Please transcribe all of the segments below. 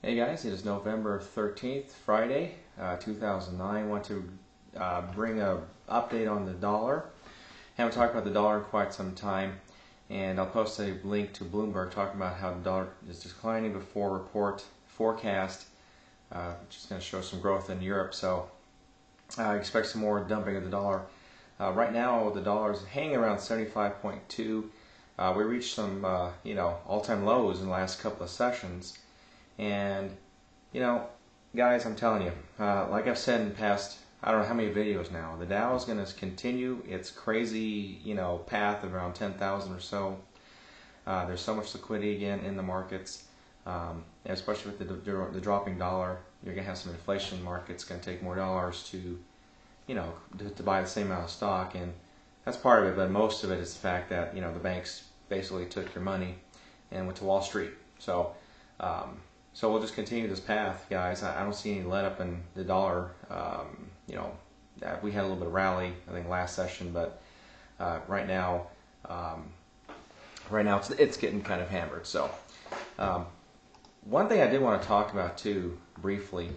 Hey guys, it is November 13th, Friday, 2009. I want to bring an update on the dollar. Haven't talked about the dollar in quite some time, and I'll post a link to Bloomberg talking about how the dollar is declining before report forecast, which is going to show some growth in Europe. So I expect some more dumping of the dollar. Right now, the dollar is hanging around 75.2. We reached some all-time lows in the last couple of sessions. And, guys, I'm telling you, like I've said in the past, I don't know how many videos now, the Dow is going to continue its crazy, path of around 10,000 or so. There's so much liquidity again in the markets, especially with the dropping dollar. You're going to have some inflation in the market. It's going to take more dollars to buy the same amount of stock, and that's part of it, but most of it is the fact that, the banks basically took your money and went to Wall Street. So we'll just continue this path, guys. I don't see any let up in the dollar. We had a little bit of rally, I think, last session, but right now it's getting kind of hammered. So one thing I did want to talk about too, briefly,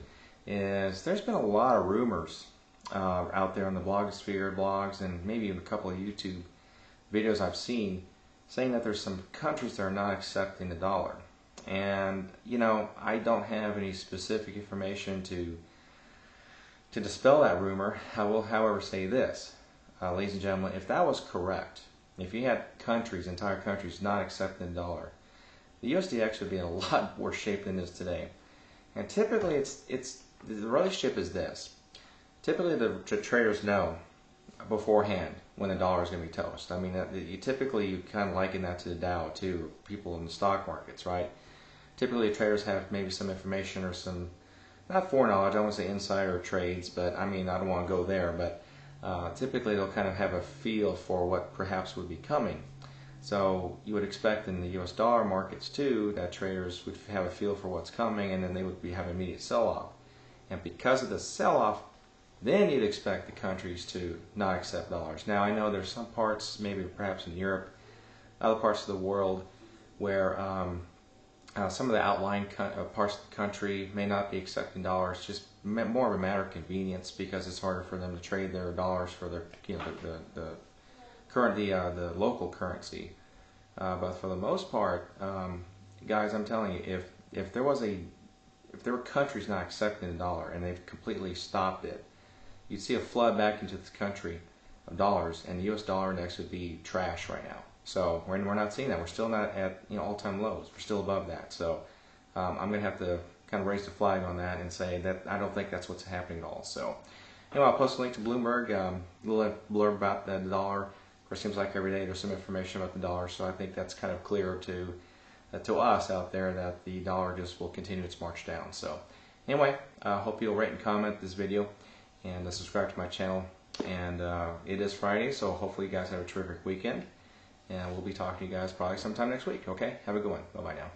is there's been a lot of rumors out there on the blogosphere, blogs, and maybe even a couple of YouTube videos I've seen saying that there's some countries that are not accepting the dollar. And, I don't have any specific information to dispel that rumor. I will, however, say this, ladies and gentlemen, if that was correct, if you had entire countries not accepting the dollar, the USDX would be in a lot worse shape than it is today. And typically, the relationship is this. Typically, the traders know beforehand when the dollar is going to be toast. I mean, you kind of liken that to the Dow too, people in the stock markets, right? Typically, traders have maybe some information or some, not foreknowledge, I don't want to say insider trades, but I don't want to go there, but typically they'll kind of have a feel for what perhaps would be coming. So you would expect in the US dollar markets too that traders would have a feel for what's coming, and then they would have an immediate sell-off. And because of the sell-off, then you'd expect the countries to not accept dollars. Now, I know there's some parts, maybe perhaps in Europe, other parts of the world, where some of the outlying parts of the country may not be accepting dollars, just more of a matter of convenience, because it's harder for them to trade their dollars for their, the local currency. But for the most part, guys, I'm telling you, if there were countries not accepting the dollar and they've completely stopped it, you'd see a flood back into the country of dollars, and the U.S. dollar index would be trash right now. So we're not seeing that. We're still not at all-time lows. We're still above that. So I'm going to have to kind of raise the flag on that and say that I don't think that's what's happening at all. So I'll post a link to Bloomberg, a little blurb about the dollar. Of course, it seems like every day there's some information about the dollar, so I think that's kind of clear to us out there that the dollar just will continue its march down. So anyway, I hope you'll rate and comment this video and subscribe to my channel. And it is Friday, so hopefully you guys have a terrific weekend. And we'll be talking to you guys probably sometime next week. Okay? Have a good one. Bye-bye now.